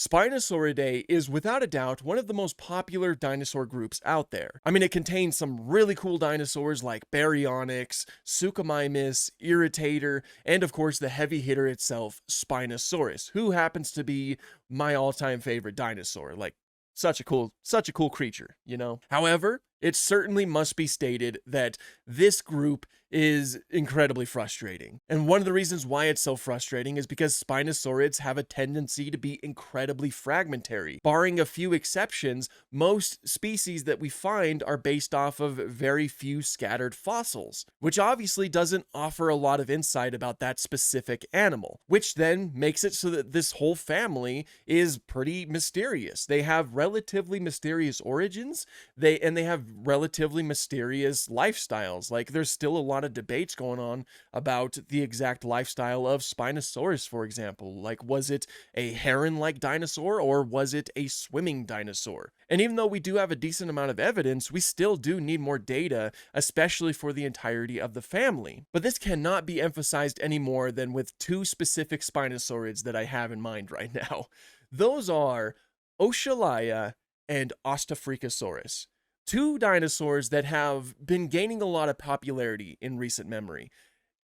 Spinosauridae is without a doubt one of the most popular dinosaur groups out there. I mean, it contains some really cool dinosaurs like Baryonyx, Suchomimus, Irritator, and of course the heavy hitter itself, Spinosaurus, who happens to be my all-time favorite dinosaur. Like, such a cool creature, you know? However, it certainly must be stated that this group is incredibly frustrating. And one of the reasons why it's so frustrating is because Spinosaurids have a tendency to be incredibly fragmentary. Barring a few exceptions, most species that we find are based off of very few scattered fossils, which obviously doesn't offer a lot of insight about that specific animal, which then makes it so that this whole family is pretty mysterious. They have relatively mysterious origins, they have relatively mysterious lifestyles. Like, there's still a lot of debates going on about the exact lifestyle of Spinosaurus, for example. Like, was it a heron-like dinosaur or was it a swimming dinosaur? And even though we do have a decent amount of evidence, we still do need more data, especially for the entirety of the family. But this cannot be emphasized any more than with two specific Spinosaurids that I have in mind right now. Those are Ocellalia and Ostafricosaurus. Two dinosaurs that have been gaining a lot of popularity in recent memory.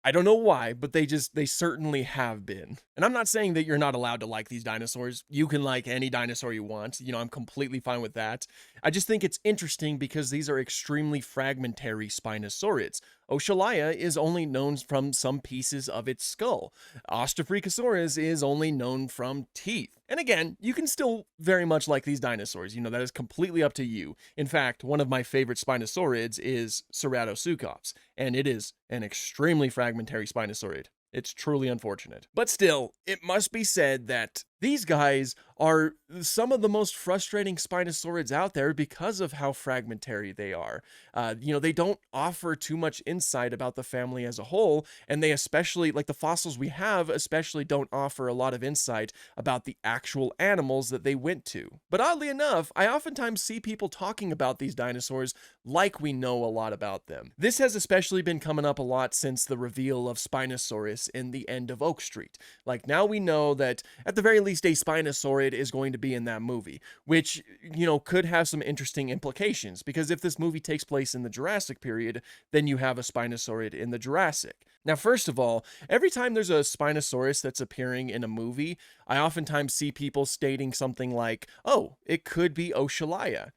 I don't know why, but they certainly have been. And I'm not saying that you're not allowed to like these dinosaurs. You can like any dinosaur you want. You know, I'm completely fine with that. I just think it's interesting because these are extremely fragmentary Spinosaurids. Ocellalia is only known from some pieces of its skull. Ostafricosaurus is only known from teeth. And again, you can still very much like these dinosaurs. You know, that is completely up to you. In fact, one of my favorite Spinosaurids is Ceratopsuchops, and it is an extremely fragmentary Spinosaurid. It's truly unfortunate. But still, it must be said that these guys are some of the most frustrating Spinosaurids out there because of how fragmentary they are. You know, they don't offer too much insight about the family as a whole, and they especially, like the fossils we have, especially don't offer a lot of insight about the actual animals that they went to. But oddly enough, I oftentimes see people talking about these dinosaurs like we know a lot about them. This has especially been coming up a lot since the reveal of Spinosaurus in The End of Oak Street. Like, now we know that at the very least a Spinosaurid is going to be in that movie, which, you know, could have some interesting implications, because if this movie takes place in the Jurassic period, then you have a Spinosaurid in the Jurassic. Now, first of all, every time there's a Spinosaurus that's appearing in a movie, I oftentimes see people stating something like, oh, it could be Ocellalia.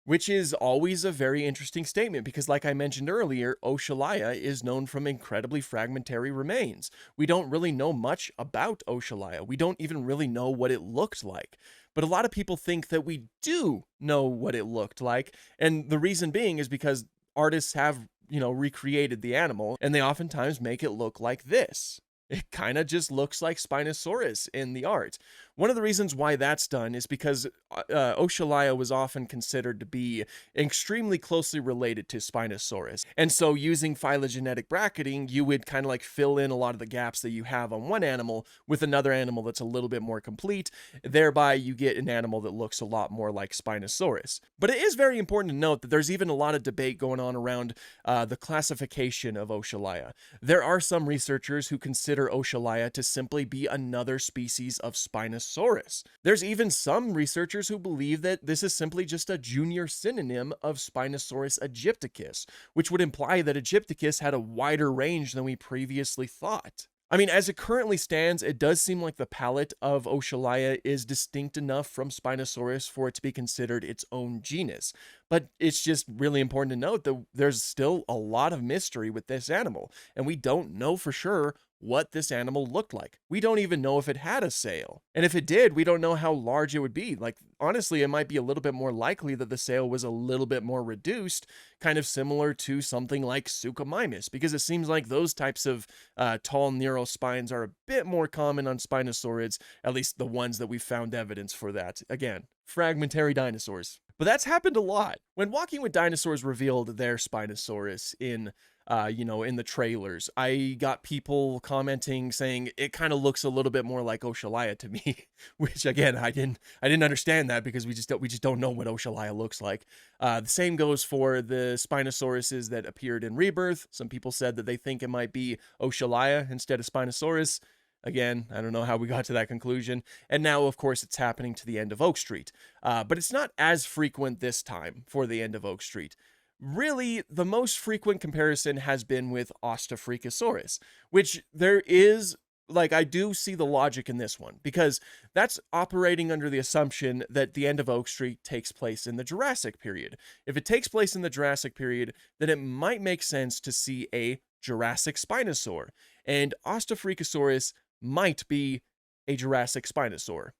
Which is always a very interesting statement because, like I mentioned earlier, Ocellalia is known from incredibly fragmentary remains. We don't really know much about Ocellalia. We don't even really know what it looked like. But a lot of people think that we do know what it looked like, and the reason being is because artists have, you know, recreated the animal, and they oftentimes make it look like this. It kind of just looks like Spinosaurus in the art. One of the reasons why that's done is because Ocellalia was often considered to be extremely closely related to Spinosaurus. And so using phylogenetic bracketing, you would kind of like fill in a lot of the gaps that you have on one animal with another animal that's a little bit more complete. Thereby, you get an animal that looks a lot more like Spinosaurus. But it is very important to note that there's even a lot of debate going on around the classification of Ocellalia. There are some researchers who consider Ocellalia to simply be another species of Spinosaurus. There's even some researchers who believe that this is simply just a junior synonym of Spinosaurus aegypticus, which would imply that Aegypticus had a wider range than we previously thought. I mean, as it currently stands, it does seem like the palate of Ocellalia is distinct enough from Spinosaurus for it to be considered its own genus. But it's just really important to note that there's still a lot of mystery with this animal, and we don't know for sure what this animal looked like. We don't even know if it had a sail. And if it did, we don't know how large it would be. Like, honestly, it might be a little bit more likely that the sail was a little bit more reduced, kind of similar to something like Suchomimus, because it seems like those types of tall neural spines are a bit more common on Spinosaurids, at least the ones that we've found evidence for that. Again, fragmentary dinosaurs. But that's happened a lot. When Walking with Dinosaurs revealed their Spinosaurus in in the trailers, I got people commenting saying it kind of looks a little bit more like Ocellalia to me, which again, I didn't understand that because we just don't know what Ocellalia looks like. The same goes for the Spinosauruses that appeared in Rebirth. Some people said that they think it might be Ocellalia instead of Spinosaurus. Again, I don't know how we got to that conclusion. And now, of course, it's happening to the end of Oak Street. But it's not as frequent this time for the end of Oak Street. Really, the most frequent comparison has been with Ostafrikosaurus, which there is, like, I do see the logic in this one, because that's operating under the assumption that the end of Oak Street takes place in the Jurassic period. If it takes place in the Jurassic period, then it might make sense to see a Jurassic Spinosaur, and Ostafrikosaurus might be a Jurassic Spinosaur.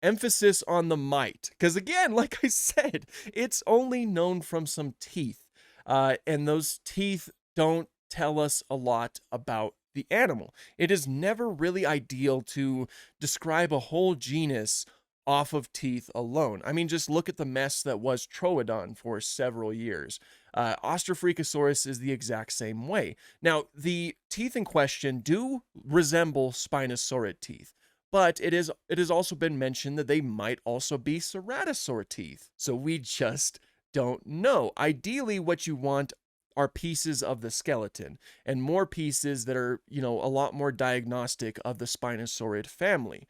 Emphasis on the might, because again, like I said, it's only known from some teeth, and those teeth don't tell us a lot about the animal. It is never really ideal to describe a whole genus off of teeth alone. I mean, just look at the mess that was Troodon for several years. Ostafrikosaurus is the exact same way. Now, the teeth in question do resemble Spinosaurid teeth, but it has also been mentioned that they might also be ceratosaur teeth. So we just don't know. Ideally, what you want are pieces of the skeleton, and more pieces that are, a lot more diagnostic of the Spinosaurid family.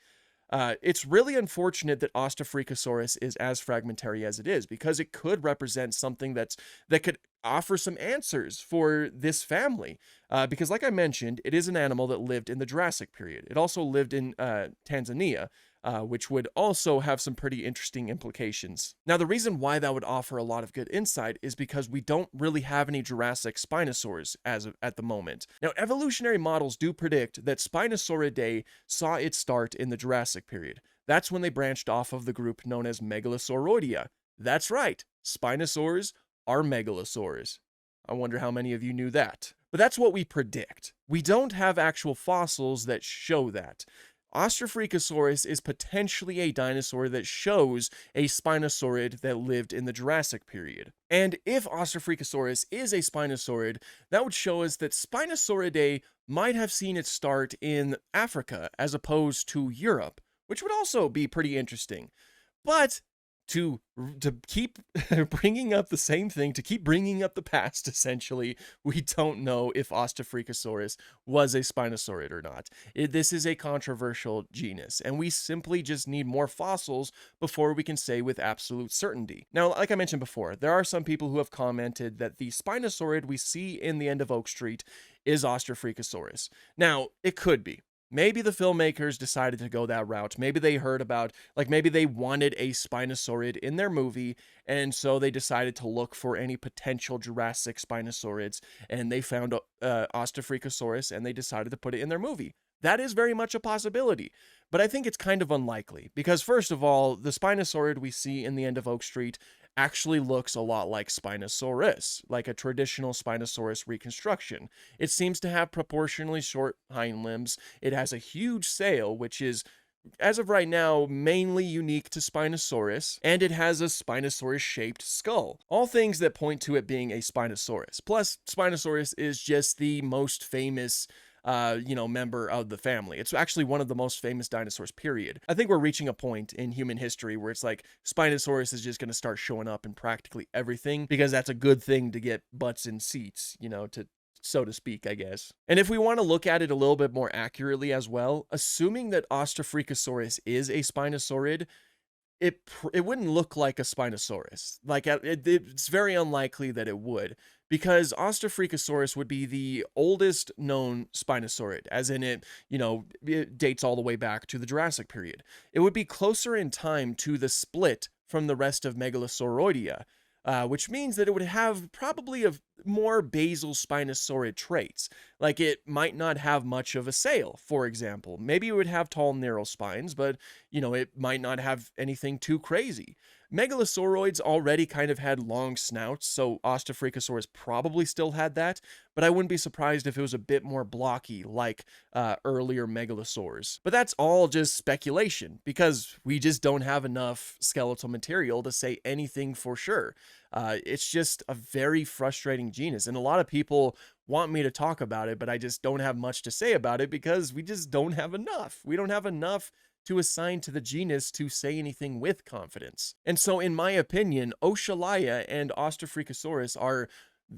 It's really unfortunate that Ostafrikosaurus is as fragmentary as it is, because it could represent something that could offer some answers for this family. Because, like I mentioned, it is an animal that lived in the Jurassic period. It also lived in Tanzania, which would also have some pretty interesting implications. Now, the reason why that would offer a lot of good insight is because we don't really have any Jurassic Spinosaurs at the moment. Now, evolutionary models do predict that Spinosauridae saw its start in the Jurassic period. That's when they branched off of the group known as Megalosauroidea. That's right, Spinosaurs are megalosaurs. I wonder how many of you knew that. But that's what we predict. We don't have actual fossils that show that. Ostafrikosaurus is potentially a dinosaur that shows a Spinosaurid that lived in the Jurassic period. And if Ostafrikosaurus is a Spinosaurid, that would show us that Spinosauridae might have seen its start in Africa as opposed to Europe, which would also be pretty interesting. But to keep bringing up the same thing, to keep bringing up the past, essentially, we don't know if Ostafrikosaurus was a Spinosaurid or not. This is a controversial genus, and we simply just need more fossils before we can say with absolute certainty. Now, like I mentioned before, there are some people who have commented that the Spinosaurid we see in the end of Oak Street is Ostafrikosaurus. Now, it could be. Maybe the filmmakers decided to go that route. Maybe they heard about, maybe they wanted a Spinosaurid in their movie, and so they decided to look for any potential Jurassic Spinosaurids, and they found Ostafrikosaurus, and they decided to put it in their movie. That is very much a possibility, but I think it's kind of unlikely, because first of all, the Spinosaurid we see in the end of Oak Street actually looks a lot like Spinosaurus, like a traditional Spinosaurus reconstruction. It seems to have proportionally short hind limbs. It has a huge sail, which is, as of right now, mainly unique to Spinosaurus, and it has a Spinosaurus-shaped skull. All things that point to it being a Spinosaurus. Plus, Spinosaurus is just the most famous member of the family. It's actually one of the most famous dinosaurs, period. I think we're reaching a point in human history where it's like Spinosaurus is just going to start showing up in practically everything, because that's a good thing to get butts in seats, so to speak, I guess. And if we want to look at it a little bit more accurately as well, assuming that Ostafrikosaurus is a Spinosaurid, it wouldn't look like a Spinosaurus. It's very unlikely that it would, because Ostafrikosaurus would be the oldest known Spinosaurid, as in it dates all the way back to the Jurassic period. It would be closer in time to the split from the rest of Megalosauroidea, which means that it would have probably more basal Spinosaurid traits. Like, it might not have much of a sail, for example. Maybe it would have tall, narrow spines, but, it might not have anything too crazy. Megalosauroids already kind of had long snouts, so Ostafrikosaurus probably still had that, but I wouldn't be surprised if it was a bit more blocky, like earlier megalosaurs. But that's all just speculation, because we just don't have enough skeletal material to say anything for sure. It's just a very frustrating genus, and a lot of people want me to talk about it, but I just don't have much to say about it, because we just don't have enough. We don't have enough to assign to the genus to say anything with confidence. And so, in my opinion, Oshalaia and Ostafrikosaurus are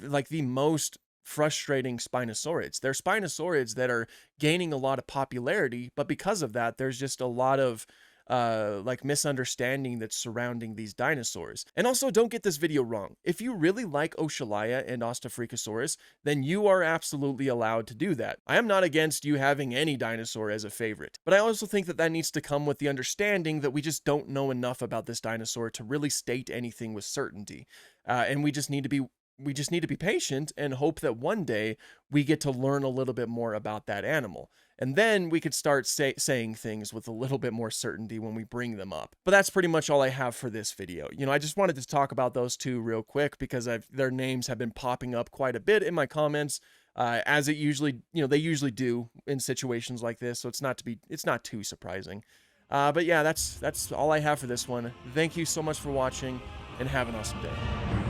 like the most frustrating Spinosaurids. They're Spinosaurids that are gaining a lot of popularity, but because of that, there's just a lot of like misunderstanding that's surrounding these dinosaurs. And also, don't get this video wrong. If you really like Oshalaya and Ostafricosaurus, then you are absolutely allowed to do that. I am not against you having any dinosaur as a favorite, but I also think that that needs to come with the understanding that we just don't know enough about this dinosaur to really state anything with certainty. And we just need to be patient and hope that one day we get to learn a little bit more about that animal. And then we could start saying things with a little bit more certainty when we bring them up. But that's pretty much all I have for this video. You know, I just wanted to talk about those two real quick because their names have been popping up quite a bit in my comments, as it usually, they usually do in situations like this. So it's not too surprising. But yeah, that's all I have for this one. Thank you so much for watching and have an awesome day.